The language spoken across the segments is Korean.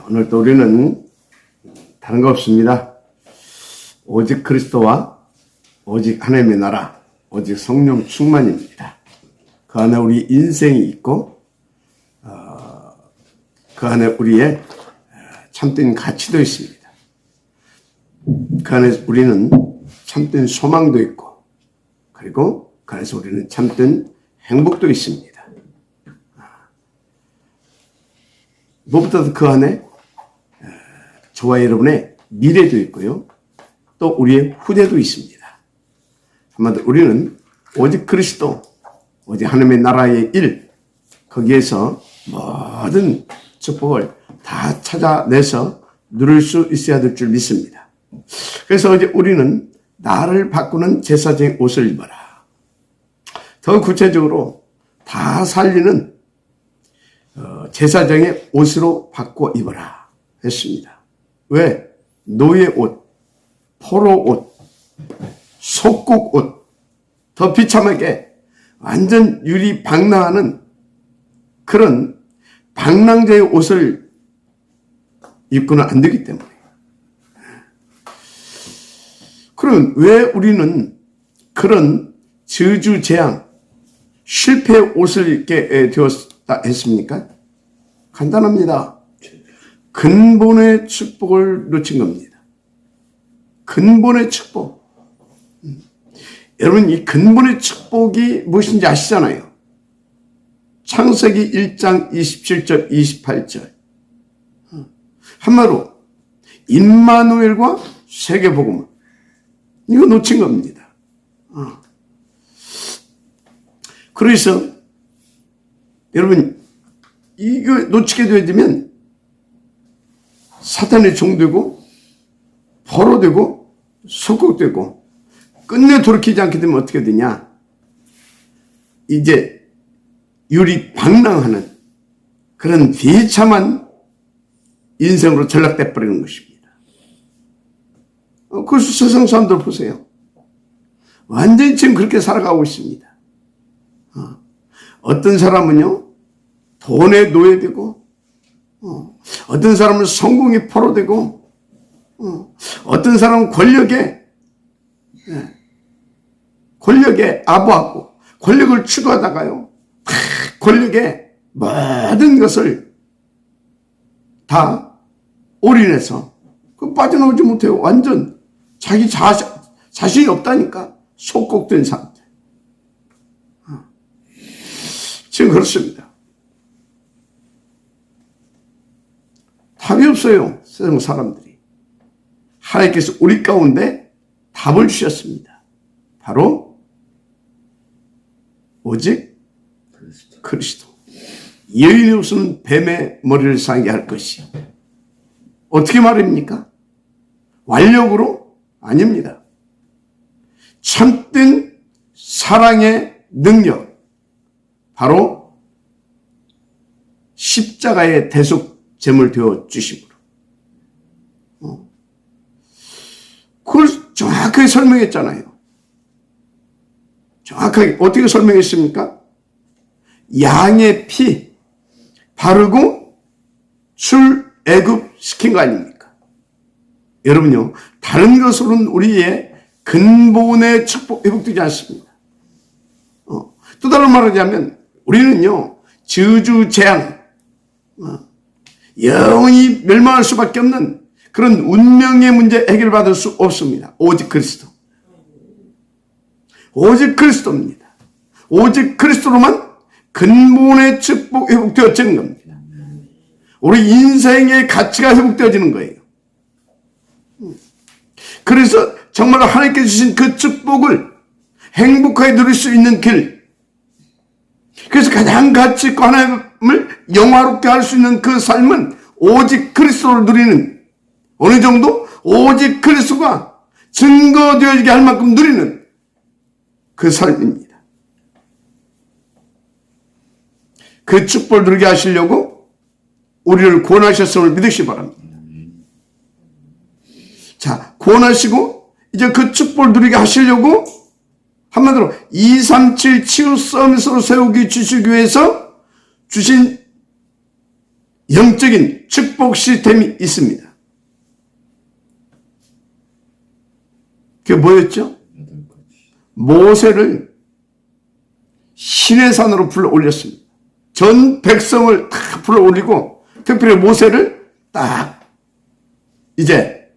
오늘도 우리는 다른 거 없습니다. 오직 그리스도와 오직 하나님의 나라, 오직 성령 충만입니다. 그 안에 우리 인생이 있고 그 안에 우리의 참된 가치도 있습니다. 그 안에 우리는 참된 소망도 있고, 그리고 그 안에서 우리는 참된 행복도 있습니다. 무엇보다도 그 안에 저와 여러분의 미래도 있고요, 또 우리의 후대도 있습니다. 한마디로 우리는 오직 그리스도, 오직 하나님의 나라의 일, 거기에서 모든 축복을 다 찾아내서 누릴 수 있어야 될 줄 믿습니다. 그래서 이제 우리는 나를 바꾸는 제사장의 옷을 입어라. 더 구체적으로 다 살리는 제사장의 옷으로 바꿔 입어라 했습니다. 왜? 노예 옷, 포로 옷, 속국 옷, 더 비참하게 완전 유리방랑하는 그런 방랑자의 옷을 입고는 안 되기 때문에. 그럼 왜 우리는 그런 저주, 재앙, 실패의 옷을 입게 되었다 했습니까? 간단합니다. 근본의 축복을 놓친 겁니다. 근본의 축복. 여러분, 이 근본의 축복이 무엇인지 아시잖아요. 창세기 1장 27절, 28절. 한마디로 임마누엘과 세계복음, 이거 놓친 겁니다. 그래서 여러분, 이거 놓치게 되면 사탄의 종되고 포로되고 속국되고, 끝내 돌이키지 않게 되면 어떻게 되냐? 이제 유리방랑하는 그런 비참한 인생으로 전락돼 버리는 것입니다. 그 세상 사람들 보세요. 완전히 지금 그렇게 살아가고 있습니다. 어떤 사람은요, 돈에 노예되고, 어떤 사람은 성공에 포로되고, 어떤 사람은 권력에 아부하고, 권력을 추구하다가요, 권력에 모든 것을 다 올인해서 빠져나오지 못해요. 완전 자기 자신이 없다니까. 속국된 상태. 지금 그렇습니다. 답이 없어요. 세상 사람들이. 하나님께서 우리 가운데 답을 주셨습니다. 바로 오직 그리스도. 여인의 옷은 뱀의 머리를 상게 할 것이. 어떻게 말입니까? 완력으로? 아닙니다. 참된 사랑의 능력, 바로 십자가의 대속제물 되어 주심으로. 그걸 정확하게 설명했잖아요. 정확하게 어떻게 설명했습니까? 양의 피 바르고 출애굽시킨 거 아닙니까? 여러분요, 다른 것으로는 우리의 근본의 축복 회복되지 않습니다. 또 다른 말을 하자면 우리는요, 저주, 재앙, 영원히 멸망할 수밖에 없는 그런 운명의 문제 해결받을 수 없습니다. 오직 그리스도. 오직 그리스도입니다. 오직 그리스도로만 근본의 축복 회복되어지는 겁니다. 우리 인생의 가치가 회복되어지는 거예요. 그래서 정말 하나님께 주신 그 축복을 행복하게 누릴 수 있는 길, 그래서 가장 가치 있고 하나님을 영화롭게 할 수 있는 그 삶은 오직 그리스도를 누리는, 어느 정도 오직 그리스도가 증거되어지게 할 만큼 누리는 그 삶입니다. 그 축복을 누리게 하시려고 우리를 구원하셨음을 믿으시기 바랍니다. 자, 구원하시고 이제 그 축복을 누리게 하시려고 한마디로 237 치유 서밋으로 세우기 주시기 위해서 주신 영적인 축복 시스템이 있습니다. 그게 뭐였죠? 모세를 시내산으로 불러 올렸습니다. 전 백성을 다 불러 올리고 특별히 모세를 딱 이제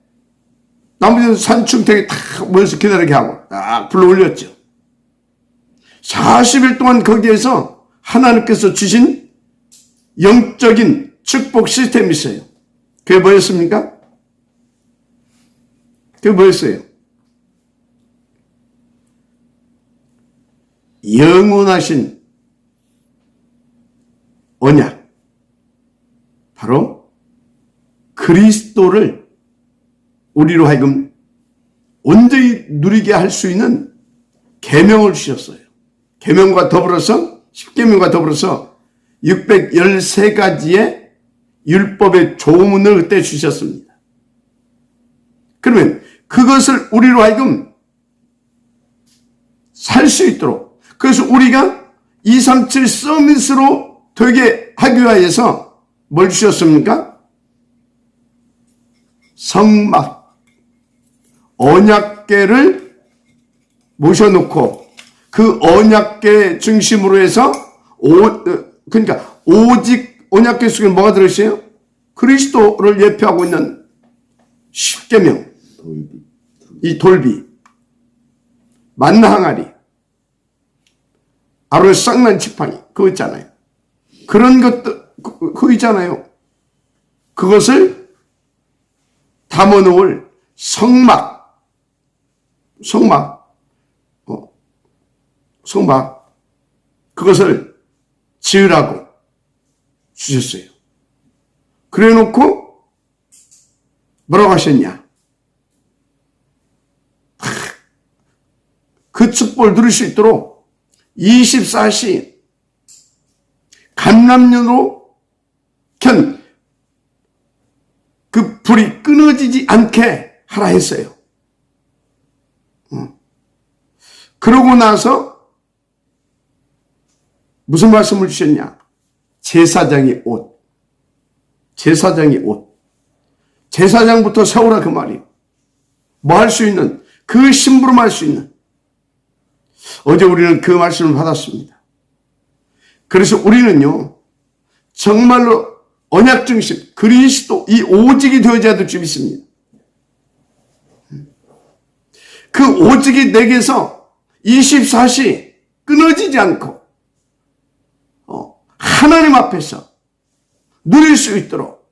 나머지 산중턱에 딱 모여서 기다리게 하고 딱 불러 올렸죠. 40일 동안 거기에서 하나님께서 주신 영적인 축복 시스템이 있어요. 그게 뭐였습니까? 그게 뭐였어요? 영원하신 언약, 바로 그리스도를 우리로 하여금 온전히 누리게 할 수 있는 계명을 주셨어요. 계명과 더불어서 10계명과 더불어서 613가지의 율법의 조문을 그때 주셨습니다. 그러면 그것을 우리로 하여금 살 수 있도록, 그래서 우리가 237 서밋으로 되게 하기 위해서 뭘 주셨습니까? 성막, 언약궤를 모셔놓고 그 언약궤 중심으로 해서 그러니까 오직 언약궤 속에 뭐가 들어있어요? 그리스도를 예표하고 있는 10계명, 이 돌비, 만나 항아리, 아로의 쌍난 지팡이, 그거 있잖아요. 그런 것도 그거 있잖아요. 그것을 담아놓을 성막, 그것을 지으라고 주셨어요. 그래 놓고 뭐라고 하셨냐? 그 축복을 누릴 수 있도록 24시 감람류로 켠 그 불이 끊어지지 않게 하라 했어요. 그러고 나서 무슨 말씀을 주셨냐? 제사장의 옷. 제사장의 옷. 제사장부터 세우라 그 말이에요. 뭐 할 수 있는, 그 심부름 할 수 있는. 어제 우리는 그 말씀을 받았습니다. 그래서 우리는요, 정말로 언약 중심, 그리스도, 이 오직이 되어져야 될 줄 믿습니다. 그 오직이 내게서 24시 끊어지지 않고, 하나님 앞에서 누릴 수 있도록,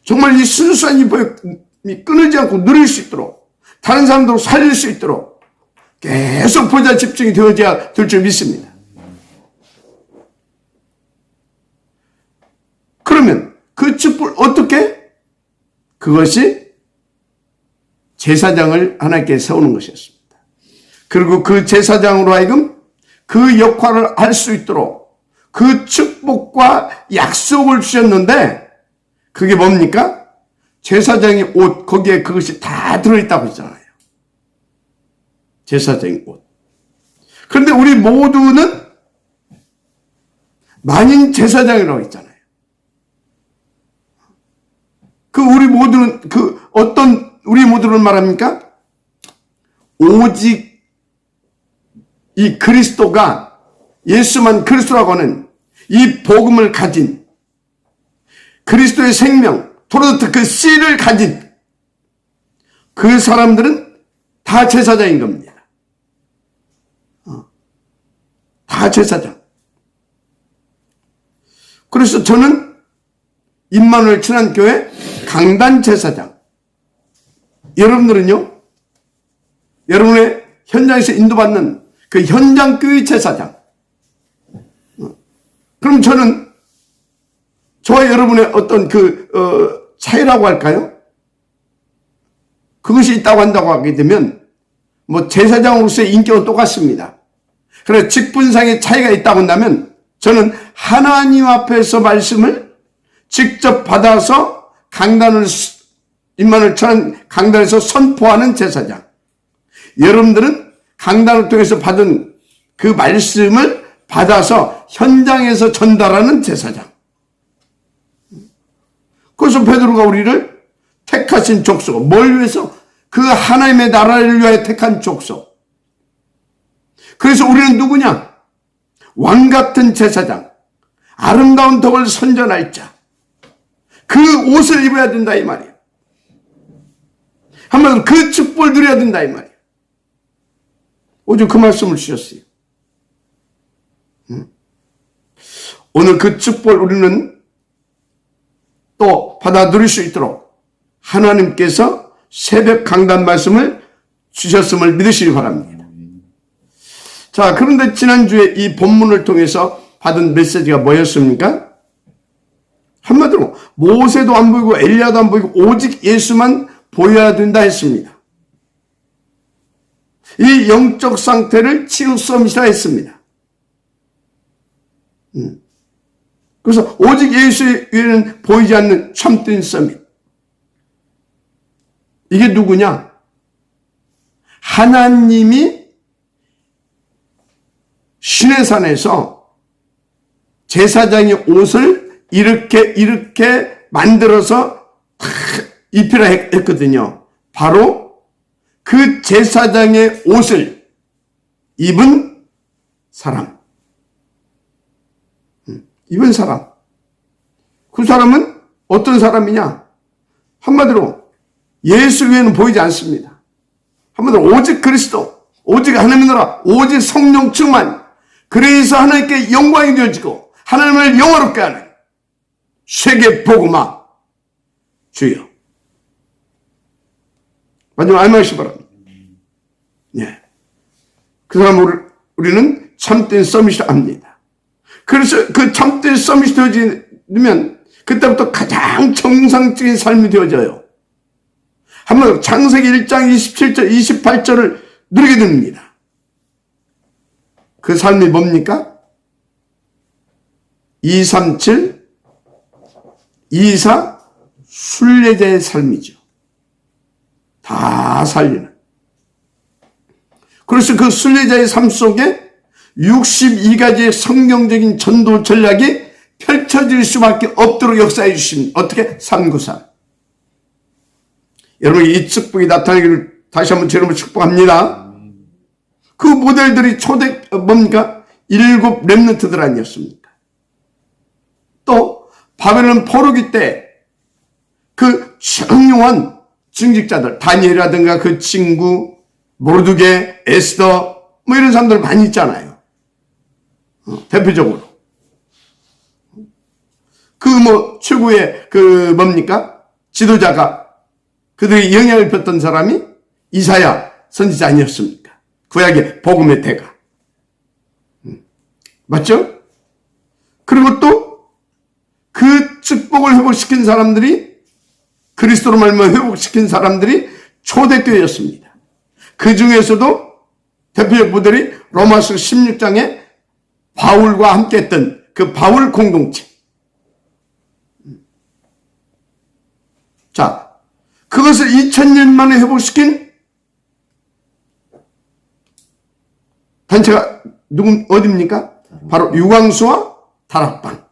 정말 이 순수한 이 보혈이 끊어지지 않고 누릴 수 있도록, 다른 사람들을 살릴 수 있도록 계속 보좌 집중이 되어져야 될 줄 믿습니다. 그러면 그 축복을 어떻게? 그것이 제사장을 하나님께 세우는 것이었습니다. 그리고 그 제사장으로 하여금 그 역할을 할 수 있도록 그 축복과 약속을 주셨는데, 그게 뭡니까? 제사장의 옷, 거기에 그것이 다 들어있다고 했잖아요. 제사장의 옷. 그런데 우리 모두는 만인 제사장이라고 했잖아요. 우리 모두는 말합니까? 오직 이 그리스도가, 예수만 그리스도라고 하는 이 복음을 가진, 그리스도의 생명, 토로도트 그 씨를 가진 그 사람들은 다 제사장인 겁니다. 다 제사장. 그래서 저는 임마누엘 친환교회 강단 제사장. 여러분들은요? 여러분의 현장에서 인도받는 그 현장 교회 제사장. 그럼 저는 저와 여러분의 어떤 차이라고 할까요? 그것이 있다고 한다고 하게 되면 뭐 제사장으로서의 인격은 똑같습니다. 그래서 직분상의 차이가 있다고 한다면 저는 하나님 앞에서 말씀을 직접 받아서 임마누엘 천안 강단에서 선포하는 제사장. 여러분들은 강단을 통해서 받은 그 말씀을 받아서 현장에서 전달하는 제사장. 그래서 베드로가 우리를 택하신 족속, 뭘 위해서? 그 하나님의 나라를 위하여 택한 족속. 그래서 우리는 누구냐? 왕 같은 제사장, 아름다운 덕을 선전할 자. 그 옷을 입어야 된다 이 말이에요. 한마디로 그 축복을 누려야 된다 이 말이에요. 오직 그 말씀을 주셨어요. 오늘 그 축복을 우리는 또 받아 누릴 수 있도록 하나님께서 새벽 강단 말씀을 주셨음을 믿으시기 바랍니다. 자, 그런데 지난주에 이 본문을 통해서 받은 메시지가 뭐였습니까? 한마디로 모세도 안 보이고 엘리야도 안 보이고 오직 예수만 보여야 된다 했습니다. 이 영적 상태를 치유 서밋이라 했습니다. 그래서 오직 예수 위에는 보이지 않는 참된 서밋. 이게 누구냐? 하나님이 시내산에서 제사장의 옷을 이렇게 만들어서 입히라 했거든요. 바로 그 제사장의 옷을 입은 사람. 입은 사람. 그 사람은 어떤 사람이냐? 한마디로 예수 외에는 보이지 않습니다. 한마디로 오직 그리스도, 오직 하나님의 나라, 오직 성령 충만. 그래서 하나님께 영광이 되어지고 하나님을 영화롭게 하는 세계 복음화 주여. 마지막 알마시 바랍니다. 예. 그 사람 우리는 참된 서밋을 압니다. 그래서 그 참된 서밋이 되어지면 그때부터 가장 정상적인 삶이 되어져요. 한번 창세기 1장 27절 28절을 누리게 됩니다. 그 삶이 뭡니까? 237 24 순례자의 삶이죠. 다 살리는. 그래서 그 순례자의 삶 속에 62가지의 성경적인 전도 전략이 펼쳐질 수밖에 없도록 역사해 주십니다. 어떻게? 393. 여러분, 이 축복이 나타나기를 다시 한번 제 이름으로 축복합니다. 그 모델들이 뭡니까? 7 렘넌트들 아니었습니까? 또 바벨론 포로기 때 그 청용한 증직자들, 다니엘이라든가 그 친구, 모르드게, 에스더, 뭐 이런 사람들 많이 있잖아요. 대표적으로. 그 최고의 뭡니까? 지도자가 그들이 영향을 줬던 사람이 이사야 선지자 아니었습니까? 구약의 복음의 대가. 맞죠? 그리고 또 그 축복을 회복시킨 사람들이 그리스도로 말미암아 회복시킨 사람들이 초대교회였습니다. 그 중에서도 대표적 부들이 로마서 16장에 바울과 함께 했던 그 바울 공동체. 자, 그것을 2000년 만에 회복시킨 단체가 어디입니까? 바로 유광수와 다락방.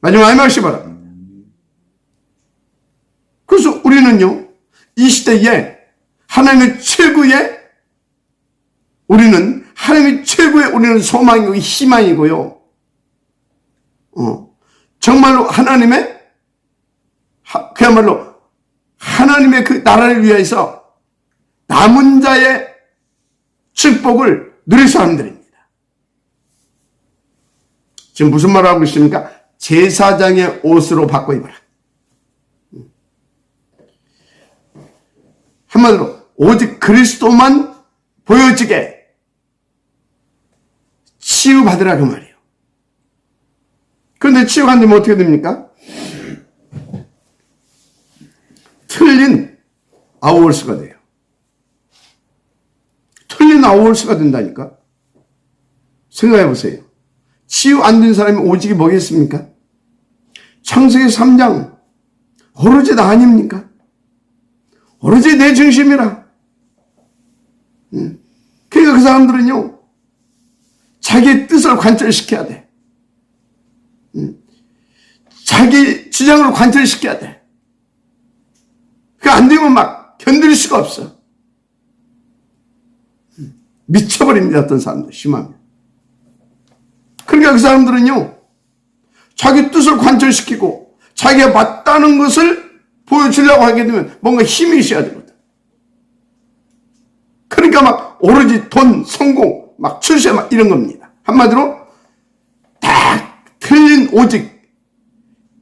마지막 말씀 바랍니다. 그래서 우리는요, 이 시대에 하나님의 최고의 우리는 소망이고 희망이고요. 정말로 그야말로 하나님의 그 나라를 위해서 남은 자의 축복을 누릴 사람들입니다. 지금 무슨 말을 하고 있습니까? 제사장의 옷으로 바꿔 입어라. 한마디로 오직 그리스도만 보여지게 치유받으라 그 말이에요. 그런데 치유가 안 되면 어떻게 됩니까? 틀린 아우월스가 돼요. 틀린 아우월스가 된다니까. 생각해 보세요. 치유 안 된 사람이 오직이 뭐겠습니까? 창세기 3장 오로지 나 아닙니까? 오로지 내 중심이라. 그러니까 그 사람들은요, 자기의 뜻을 관철시켜야 돼. 자기 주장을 관철시켜야 돼. 그 안 되면 막 견딜 수가 없어. 미쳐버립니다. 어떤 사람들 심하면. 그러니까 그 사람들은요, 자기 뜻을 관철시키고 자기가 맞다는 것을 보여주려고 하게 되면 뭔가 힘이 있어야 되거든. 그러니까 막 오로지 돈, 성공, 막 출세 막 이런 겁니다. 한마디로 딱 틀린 오직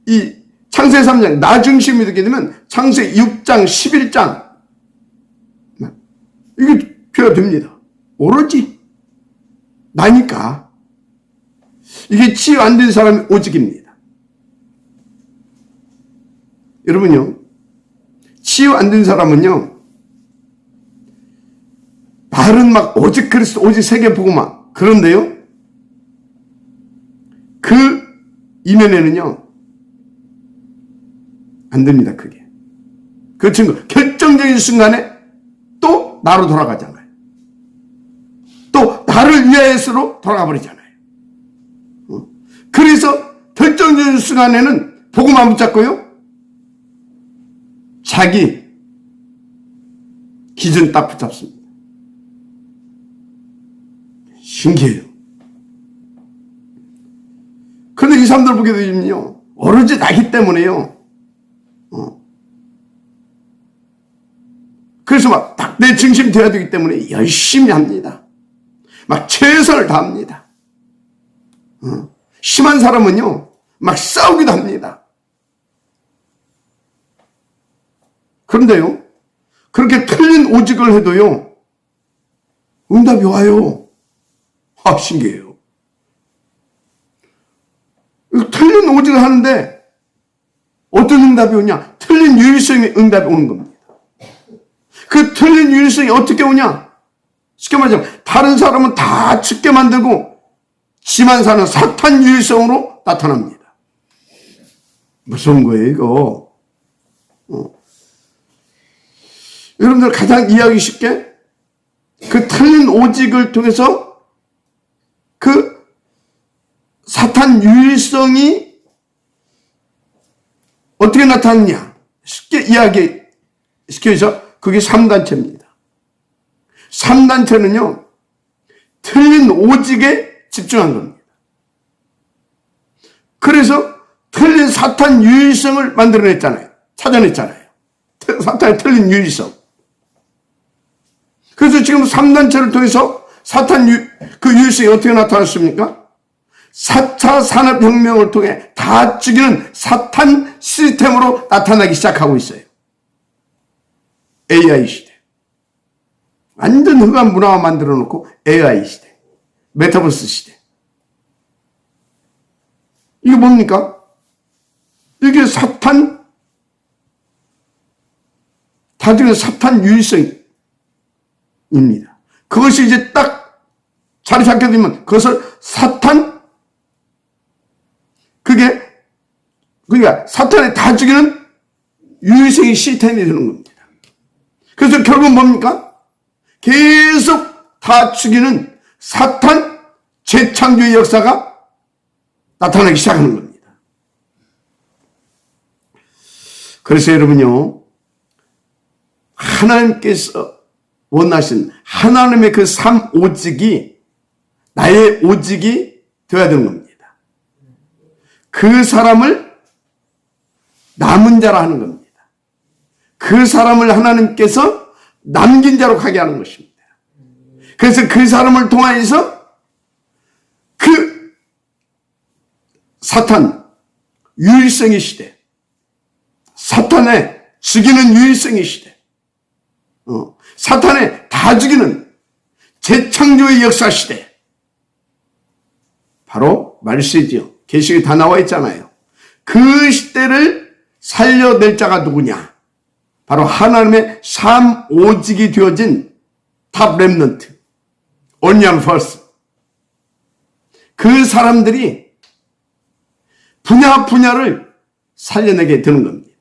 이 창세기 3장 나 중심이 되게 되면 창세기 6장 11장 이게 표현이 됩니다. 오로지 나니까. 이게 치유 안 된 사람이 오직입니다. 여러분요, 치유 안 된 사람은요, 말은 막 오직 그리스도 오직 세계 복음화. 그런데요, 그 이면에는요 안 됩니다. 그게 그 친구 결정적인 순간에 또 나로 돌아가잖아요. 또 나를 위하여서로 돌아가 버리잖아요. 그래서 결정적인 순간에는 복음 안 붙잡고요, 자기 기준 딱 붙잡습니다. 신기해요. 그런데 이 사람들 보게 되면요, 오로지 나기 때문에요. 그래서 막 딱 내 중심 되어야 되기 때문에 열심히 합니다. 막 최선을 다합니다. 심한 사람은요, 막 싸우기도 합니다. 그런데요, 그렇게 틀린 오직을 해도요, 응답이 와요. 아, 신기해요. 틀린 오직을 하는데 어떤 응답이 오냐? 틀린 유일성의 응답이 오는 겁니다. 그 틀린 유일성이 어떻게 오냐? 쉽게 말하자면 다른 사람은 다 죽게 만들고 지만 사는 사탄 유일성으로 나타납니다. 무서운 거예요, 이거. 여러분들 가장 이해하기 쉽게 그 틀린 오직을 통해서 그 사탄 유일성이 어떻게 나타났냐? 쉽게 이야기 시켜서 그게 3단체입니다. 3단체는요, 틀린 오직에 집중한 겁니다. 그래서 틀린 사탄 유일성을 만들어냈잖아요. 찾아냈잖아요. 사탄의 틀린 유일성. 그래서 지금 3단체를 통해서 그 유일성이 어떻게 나타났습니까? 4차 산업혁명을 통해 다 죽이는 사탄 시스템으로 나타나기 시작하고 있어요. AI 시대. 완전 흑암 문화와 만들어 놓고 AI 시대. 메타버스 시대. 이게 뭡니까? 이게 다 죽이는 사탄 유일성입니다. 그것이 이제 딱 자리 잡게 되면 그것을 그러니까 사탄에 다 죽이는 유일성의 시스템이 되는 겁니다. 그래서 결국 뭡니까? 계속 다 죽이는 사탄 재창조의 역사가 나타나기 시작하는 겁니다. 그래서 여러분요, 하나님께서 원하신 하나님의 그 오직이 나의 오직이 되어야 되는 겁니다. 그 사람을 남은 자라 하는 겁니다. 그 사람을 하나님께서 남긴 자로 가게 하는 것입니다. 그래서 그 사람을 통하여서 그 사탄 유일성의 시대, 사탄의 죽이는 유일성의 시대, 사탄의 다 죽이는 재창조의 역사 시대, 바로 말씀이지요. 계시록에 다 나와 있잖아요. 그 시대를 살려낼 자가 누구냐? 바로 하나님의 오직이 되어진 탑 렘넌트, 온리언 퍼스. 그 사람들이 분야를 살려내게 되는 겁니다.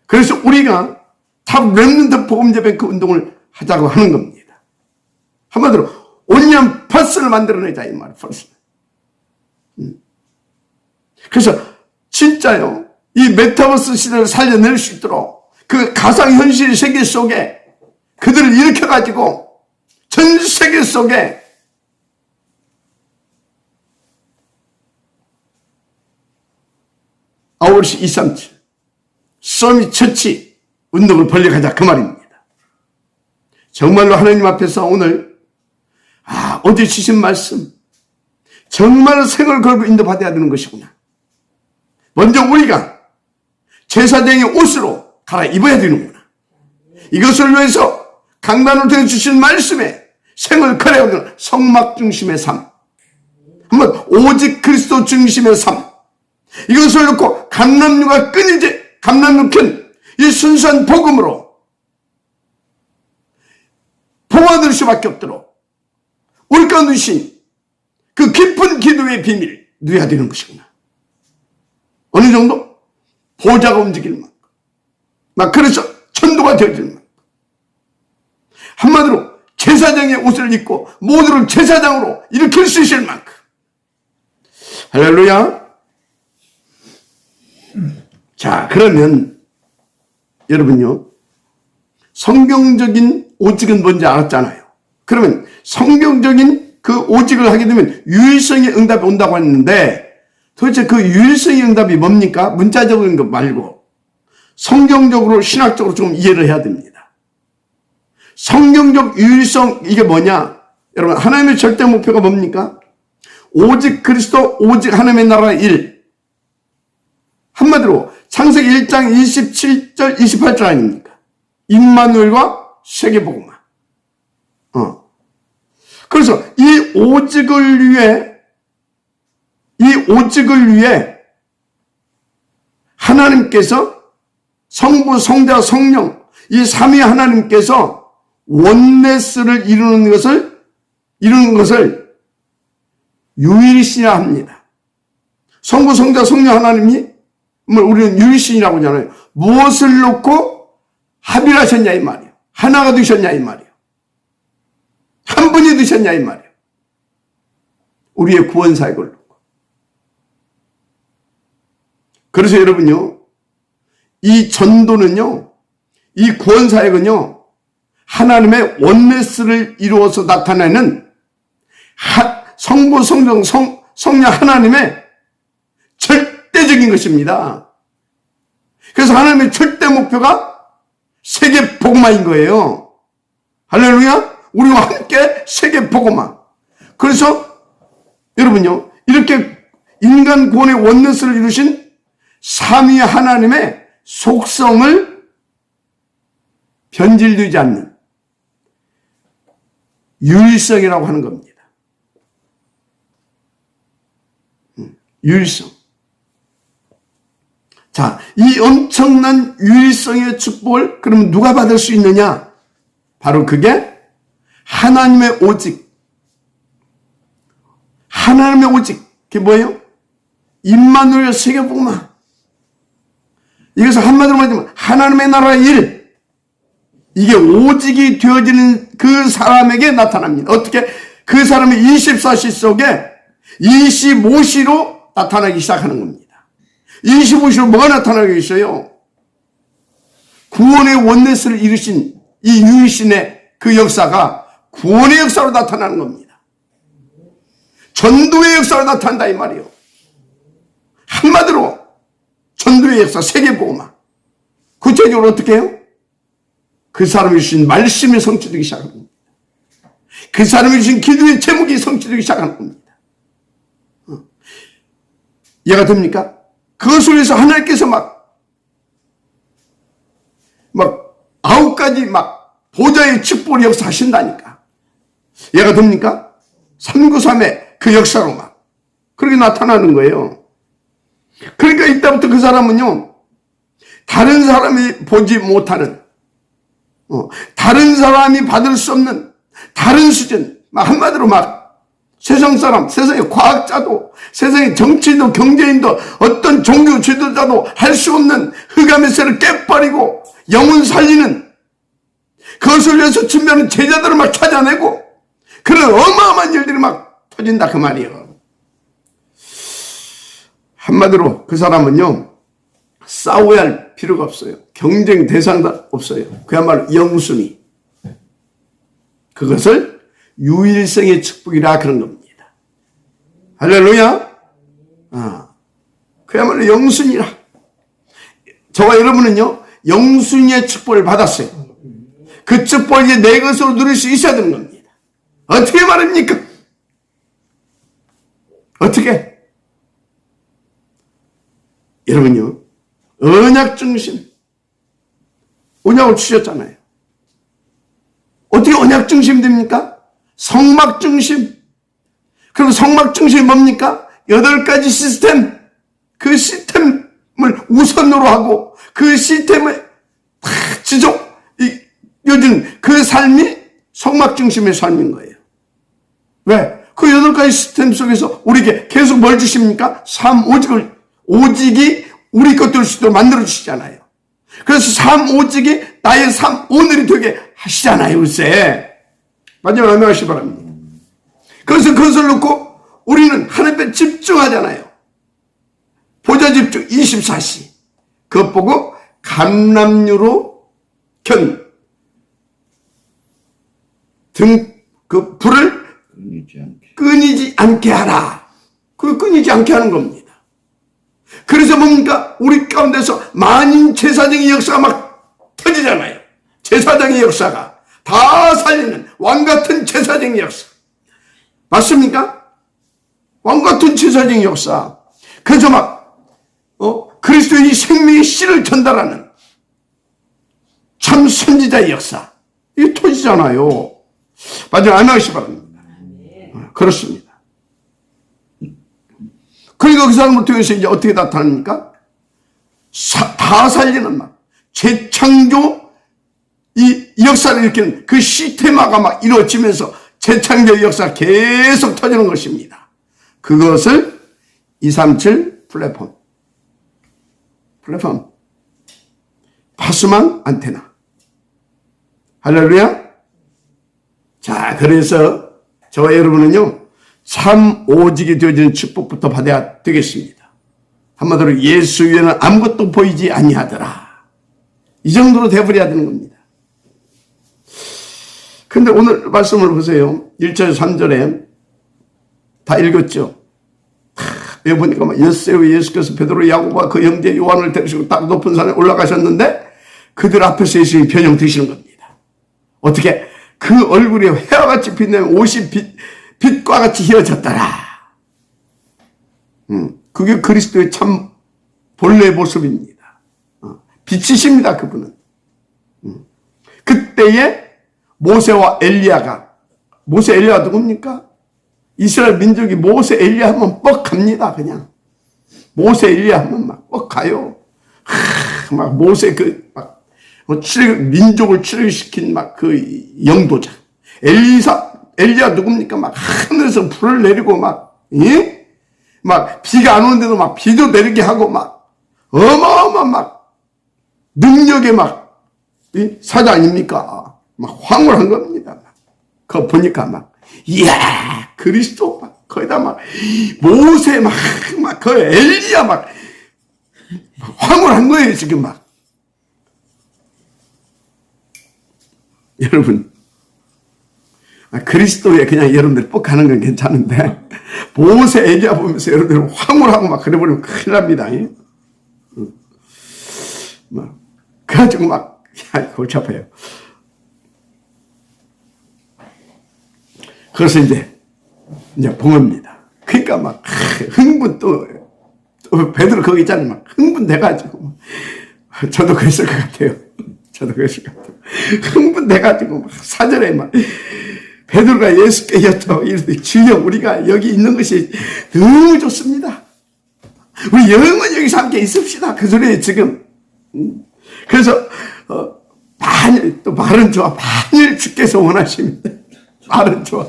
그래서 우리가 탑 렘넌트 복음제뱅크 운동을 하자고 하는 겁니다. 한마디로 온리언 퍼스를 만들어내자 이 말이에요. 퍼스. 그래서 진짜요, 이 메타버스 시대를 살려낼 수 있도록 그 가상현실 세계 속에 그들을 일으켜가지고 전 세계 속에 아울시 237 서밋 처치 운동을 벌려가자 그 말입니다. 정말로 하나님 앞에서 오늘 어제 주신 말씀 정말 생을 걸고 인도받아야 되는 것이구나. 먼저 우리가 제사장의 옷으로 갈아입어야 되는구나. 이것을 위해서 강단을 통해 주신 말씀에 생을 걸어야 되는 성막 중심의 삶, 한번 오직 그리스도 중심의 삶, 이것을 놓고 감람류가 끊이지 감람류 이 순수한 복음으로 보호받을 수밖에 없도록 우리 가운데 주신 그 깊은 기도의 비밀을 누려야 되는 것이구나. 어느 정도? 보좌가 움직일 만큼, 막 그래서 천도가 되어질 만큼, 한마디로 제사장의 옷을 입고 모두를 제사장으로 일으킬 수 있을 만큼. 할렐루야. 자, 그러면 여러분요, 성경적인 오직은 뭔지 알았잖아요. 그러면 성경적인 그 오직을 하게 되면 유일성의 응답이 온다고 했는데, 도대체 그 유일성의 응답이 뭡니까? 문자적인 것 말고 성경적으로 신학적으로 좀 이해를 해야 됩니다. 성경적 유일성, 이게 뭐냐? 여러분, 하나님의 절대 목표가 뭡니까? 오직 그리스도, 오직 하나님의 나라의 일. 한마디로 창세기 1장 27절 28절 아닙니까? 임마누엘과 세계복음화. 그래서 이 오직을 위해 하나님께서 성부, 성자, 성령 이 삼위 하나님께서 원네스를 이루는 것을 유일신이라 합니다. 성부, 성자, 성령 하나님이 우리는 유일신이라고 하잖아요. 무엇을 놓고 합일하셨냐 이 말이에요. 하나가 되셨냐 이 말이에요. 한 분이 되셨냐 이 말이에요. 우리의 구원 사역을 놓고. 그래서 여러분요, 이 전도는요, 이 구원 사역은요, 하나님의 원네스를 이루어서 나타내는 성부, 성령, 성령 하나님의 절대적인 것입니다. 그래서 하나님의 절대 목표가 세계 복음화인 거예요. 할렐루야. 우리와 함께 세계 복음화. 그래서 여러분요, 이렇게 인간 구원의 원네스를 이루신 삼위 하나님의 속성을 변질되지 않는 유일성이라고 하는 겁니다. 유일성. 자, 이 엄청난 유일성의 축복을 그러면 누가 받을 수 있느냐? 바로 그게 하나님의 오직. 하나님의 오직. 그게 뭐예요? 임마누엘 세계복음화. 이것을 한마디로 말하면 하나님의 나라의 일. 이게 오직이 되어지는 그 사람에게 나타납니다. 어떻게? 그 사람의 24시 속에 25시로 나타나기 시작하는 겁니다. 25시로 뭐가 나타나고 있어요? 구원의 원네스를 이루신 이 유일신의 그 역사가 구원의 역사로 나타나는 겁니다. 전도의 역사로 나타난다 이 말이에요. 한마디로 전도의 역사, 세계복음화. 구체적으로 어떻게 해요? 그 사람이 주신 말씀이 성취되기 시작하는 겁니다. 그 사람이 주신 기도의 제목이 성취되기 시작하는 겁니다. 이해가 됩니까? 그것을 위해서 하나님께서 막 9가지 보좌의 축복을 역사하신다니까. 이해가 됩니까? 393의 그 역사로 그렇게 나타나는 거예요. 그러니까 이때부터 그 사람은요, 다른 사람이 보지 못하는, 다른 사람이 받을 수 없는 다른 수준, 한마디로 세상 사람, 세상의 과학자도, 세상의 정치인도, 경제인도, 어떤 종교 지도자도 할 수 없는 흑암의 세를 깨버리고 영혼 살리는, 그것을 위해서 준비하는 제자들을 찾아내고, 그런 어마어마한 일들이 막 터진다 그 말이에요. 한마디로 그 사람은요, 싸워야 할 필요가 없어요. 경쟁 대상도 없어요. 그야말로 영순위. 그것을 유일성의 축복이라 그런 겁니다. 할렐루야. 그야말로 영순위라. 저와 여러분은요, 영순위의 축복을 받았어요. 그 축복을 이제 내 것으로 누릴 수 있어야 되는 겁니다. 어떻게 말입니까? 어떻게? 여러분요, 언약 중심, 언약을 주셨잖아요. 어떻게 언약 중심 됩니까? 성막 중심. 그럼 성막 중심이 뭡니까? 8가지 시스템. 그 시스템을 우선으로 하고 그 시스템을 다 요즘 그 삶이 성막 중심의 삶인 거예요. 왜? 그 8가지 시스템 속에서 우리에게 계속 뭘 주십니까? 오직이 우리 것 될 수 있도록 만들어주시잖아요. 그래서 오직이 나의 오늘이 되게 하시잖아요, 글쎄. 마지막에 안녕하시기 바랍니다. 그래서 그것을 놓고 우리는 하나님께 집중하잖아요. 보좌 집중 24시. 그것 보고 감람유로 그 불을 끊이지 않게 하라. 그 끊이지 않게 하는 겁니다. 그래서 뭡니까? 우리 가운데서 만인 제사장의 역사가 막 터지잖아요. 제사장의 역사가 다 살리는 왕같은 제사장의 역사. 맞습니까? 왕같은 제사장의 역사. 그래서 그리스도의 이 생명의 씨를 전달하는 참 선지자의 역사. 이게 터지잖아요. 마지막에 안녕하시기 바랍니다. 그렇습니다. 그러니까 그 사람을 통해서 이제 어떻게 나타납니까? 다 살리는 재창조 이 역사를 일으키는 그 시스템화가 막 이루어지면서 재창조의 역사가 계속 터지는 것입니다. 그것을 237 플랫폼. 파수망 안테나. 할렐루야. 자, 그래서 저와 여러분은요, 참 오직이 되어지는 축복부터 받아야 되겠습니다. 한마디로 예수 위에는 아무것도 보이지 아니하더라. 이 정도로 돼버려야 되는 겁니다. 근데 오늘 말씀을 보세요. 1절 3절에 다 읽었죠. 여기 보니까 엿새우 예수께서 베드로 야고보와 그 형제 요한을 데리시고 딱 높은 산에 올라가셨는데 그들 앞에서 예수님이 변형되시는 겁니다. 어떻게? 그 얼굴이 해와 같이 빛내면 옷이 빛과 같이 휘어졌더라. 그게 그리스도의 참 본래의 모습입니다. 빛이십니다, 그분은. 그때에 모세와 엘리야가 누굽니까? 이스라엘 민족이 모세 엘리야 하면 뻑합니다, 그냥. 모세 엘리야 하면 막 뻑가요. 막 모세 민족을 출애굽시킨 막 그 영도자. 엘리야 누굽니까? 막 하늘에서 불을 내리고 막 비가 안 오는데도 막 비도 내리게 하고 막 어마어마한 막 능력의 사자 아닙니까? 막 황홀한 겁니다. 그거 보니까 이야, 그리스도 거기다 모세 그 엘리야 황홀한 거예요, 지금 여러분, 그리스도에 그냥 여러분들 뻑하는 건 괜찮은데, 모세 엘리야 보면서 여러분들 황홀하고 그래버리면 큰일 납니다. 그래가지고 골치 아파요. 그래서 이제 봉합니다. 그러니까 흥분 또 베드로 거기 있잖아요. 흥분돼가지고 저도 그랬을 것 같아요. 흥분돼가지고 사절에 베드로가 예수께 여쭤 이르되 주여 우리가 여기 있는 것이 너무 좋습니다. 우리 영원히 여기서 함께 있읍시다. 그 소리에 지금. 그래서 말은 좋아. 만일 주께서 원하시면 말은 좋아.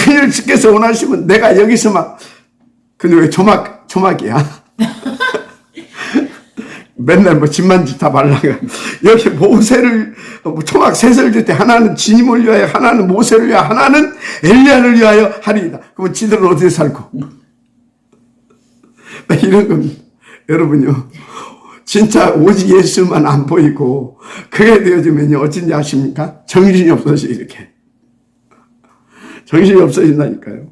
만일 주께서 원하시면 내가 여기서 근데 왜 조막이야? 맨날 뭐 집만 다 말라가 여기 모세를 초막 셋을 줄 때 하나는 주님을 위하여, 하나는 모세를 위하여, 하나는 엘리야를 위하여 하리이다. 그러면 지들은 어디에 살고? 이런 겁니다. 여러분요, 진짜 오직 예수만 안 보이고 그게 되어지면요 어쩐지 아십니까? 정신이 없어져. 이렇게 정신이 없어진다니까요.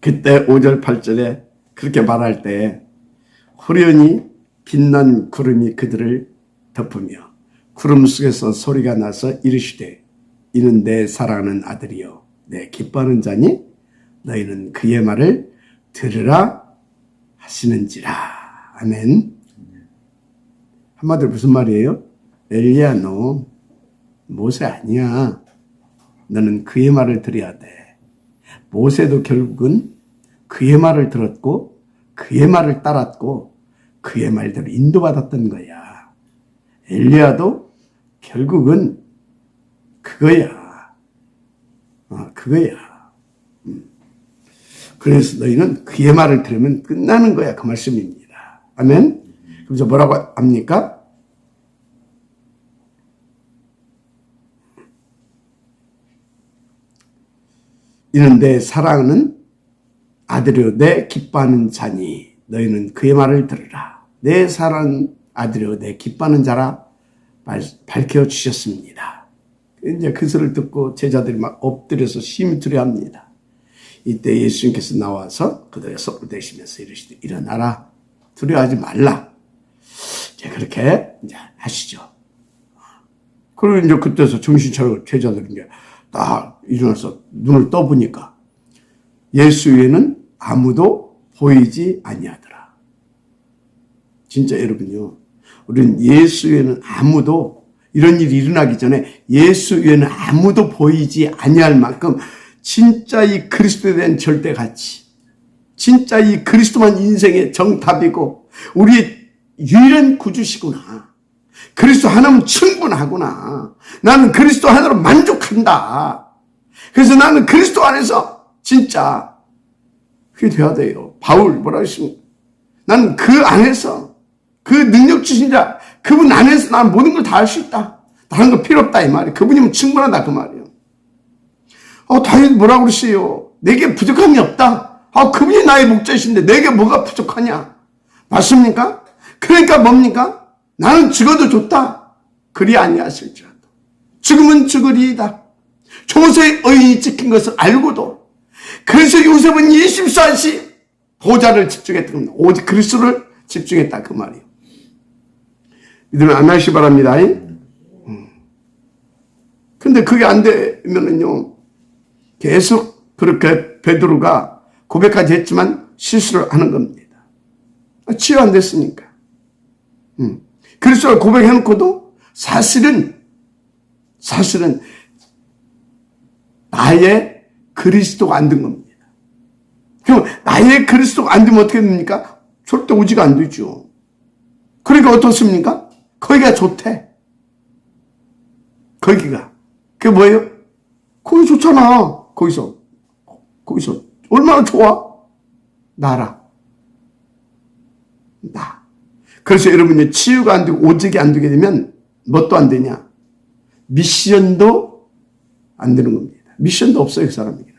그때 5절 8절에 그렇게 말할 때 호련히 빛난 구름이 그들을 덮으며 구름 속에서 소리가 나서 이르시되 이는 내 사랑하는 아들이요 내 기뻐하는 자니 너희는 그의 말을 들으라 하시는지라. 아멘. 한마디로 무슨 말이에요? 엘리야, 너 모세 아니야. 너는 그의 말을 들어야 돼. 모세도 결국은 그의 말을 들었고 그의 말을 따랐고 그의 말대로 인도받았던 거야. 엘리야도 결국은 그거야. 그거야. 그래서 너희는 그의 말을 들으면 끝나는 거야. 그 말씀입니다. 아멘. 그래서 뭐라고 합니까? 이는 내 사랑하는 아들이요 내 기뻐하는 자니 너희는 그의 말을 들으라. 내 사랑하는 아들이요 내 기뻐하는 자라 밝혀주셨습니다. 이제 그 소리를 듣고 제자들이 막 엎드려서 심히 두려워합니다. 이때 예수님께서 나와서 그들의 손을 대시면서 이르시되 일어나라. 두려워하지 말라. 이제 그렇게 이제 하시죠. 그리고 이제 그때서 정신 차리고 제자들이 이제 딱 일어나서 눈을 떠보니까 예수 외에는 아무도 보이지 아니하더라. 진짜 여러분요, 우리는 예수 외에는 아무도, 이런 일이 일어나기 전에 예수 외에는 아무도 보이지 아니할 만큼 진짜 이 그리스도에 대한 절대 가치, 진짜 이 그리스도만 인생의 정답이고 우리의 유일한 구주시구나. 그리스도 하나면 충분하구나. 나는 그리스도 하나로 만족한다. 그래서 나는 그리스도 안에서 진짜 그게 돼야 돼요. 바울 뭐라고 했습니까? 나는 그 안에서 그 능력 주신 자 그분 안에서 난 모든 걸 다 할 수 있다. 다른 거 필요 없다 이 말이에요. 그분이면 충분하다 그 말이에요. 다윗 뭐라고 그러세요? 내게 부족함이 없다. 그분이 나의 목자이신데 내게 뭐가 부족하냐? 맞습니까? 그러니까 뭡니까? 나는 죽어도 좋다. 그리 아니하실지라도 죽으면 죽으리이다. 조세의 의인이 찍힌 것을 알고도 그래서 요셉은 24시 보좌를 집중했던 겁니다. 오직 그리스도를 집중했다 그 말이에요. 믿으면 안 하시기 바랍니다. 근데 그게 안 되면은요 계속 그렇게 베드로가 고백까지 했지만 실수를 하는 겁니다. 치유 안 됐으니까. 그리스도를 고백해놓고도 사실은 나의 그리스도가 안 된 겁니다. 그럼 나의 그리스도가 안 되면 어떻게 됩니까? 절대 오지가 안 되죠. 그러니까 어떻습니까? 거기가 좋대. 거기가. 그게 뭐예요? 거기 좋잖아. 거기서 얼마나 좋아? 나라. 나. 그래서 여러분이 치유가 안 되고 오직이 안 되게 되면 뭣도 안 되냐? 미션도 안 되는 겁니다. 미션도 없어요, 그 사람에게는.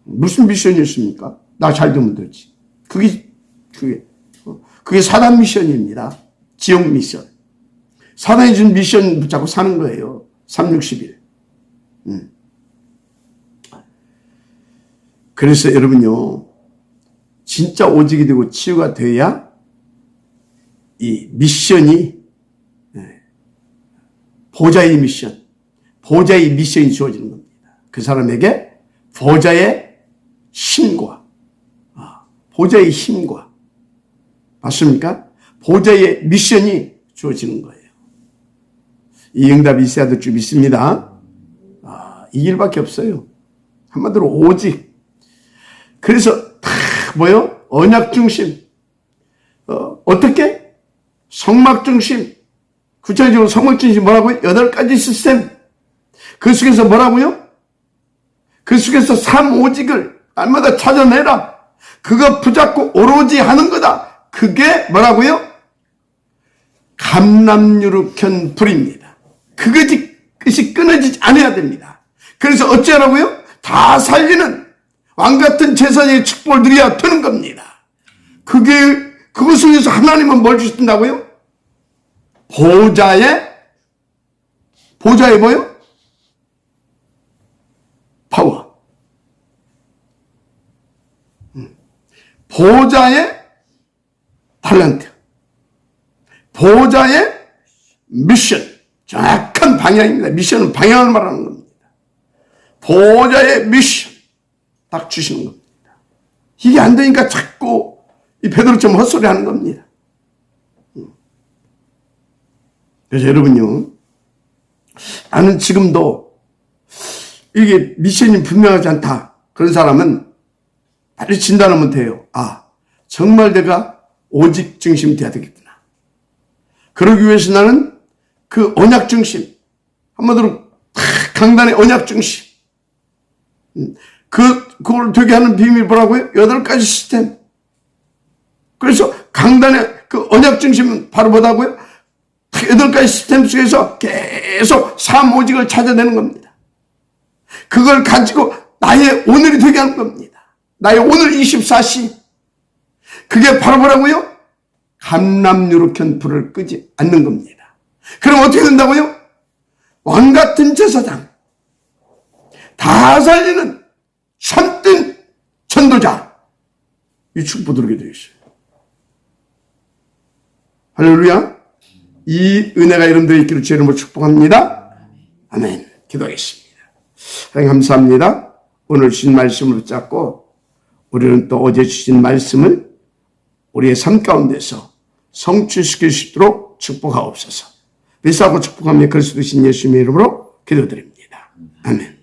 무슨 미션이 있습니까? 나 잘 되면 되지. 그게 사단 미션입니다. 지옥 미션. 사단이 준 미션 붙잡고 사는 거예요. 360일. 그래서 여러분요, 진짜 오직이 되고 치유가 돼야 이 미션이, 보좌의 미션이 주어지는 겁니다. 그 사람에게 보좌의 힘과, 맞습니까? 보좌의 미션이 주어지는 거예요. 이 응답이 있어야 될 줄 믿습니다. 이 길밖에 없어요. 한마디로 오직. 그래서 다 뭐요? 언약 중심. 어떻게? 성막 중심. 구체적으로 성막 중심 뭐라고요? 8가지 시스템. 그 속에서 뭐라고요? 그 속에서 삶 오직을 날마다 찾아내라. 그거 붙잡고 오로지 하는 거다. 그게 뭐라고요? 감람유력한 불입니다. 그것이 끊어지지 않아야 됩니다. 그래서 어찌하라고요? 다 살리는 왕같은 제사장의 축복을 누려야 되는 겁니다. 그것을 위해서 하나님은 뭘 주신다고요? 보좌에 뭐요? 파워. 보좌의 탤런트. 보좌의 미션. 정확한 방향입니다. 미션은 방향을 말하는 겁니다. 보좌의 미션. 딱 주시는 겁니다. 이게 안 되니까 자꾸 이 베드로처럼 헛소리 하는 겁니다. 그래서 여러분요, 나는 지금도 이게 미션이 분명하지 않다. 그런 사람은 빨리 진단하면 돼요. 아, 정말 내가 오직 중심이 돼야 되겠구나. 그러기 위해서 나는 그 언약 중심, 한마디로 강단의 언약 중심, 그걸 되게 하는 비밀이 뭐라고요? 8가지 시스템. 그래서 강단의 그 언약 중심은 바로 뭐다고요? 8가지 시스템 속에서 계속 삶오직을 찾아내는 겁니다. 그걸 가지고 나의 오늘이 되게 하는 겁니다. 나의 오늘 24시. 그게 바로 뭐라고요? 감람유력한 불을 끄지 않는 겁니다. 그럼 어떻게 된다고요? 왕같은 제사장, 다 살리는 참된 전도자, 이 축복 들게 되어 있어요. 할렐루야. 이 은혜가 여러분들의 있기를 주의 이름으로 축복합니다. 아멘. 기도하겠습니다. 하나님 감사합니다. 오늘 주신 말씀을 붙잡고 우리는 또 어제 주신 말씀을 우리의 삶 가운데서 성취시킬 수 있도록 축복하옵소서. 믿사하고 축복하며 그리스도 신 예수님의 이름으로 기도드립니다. 아멘.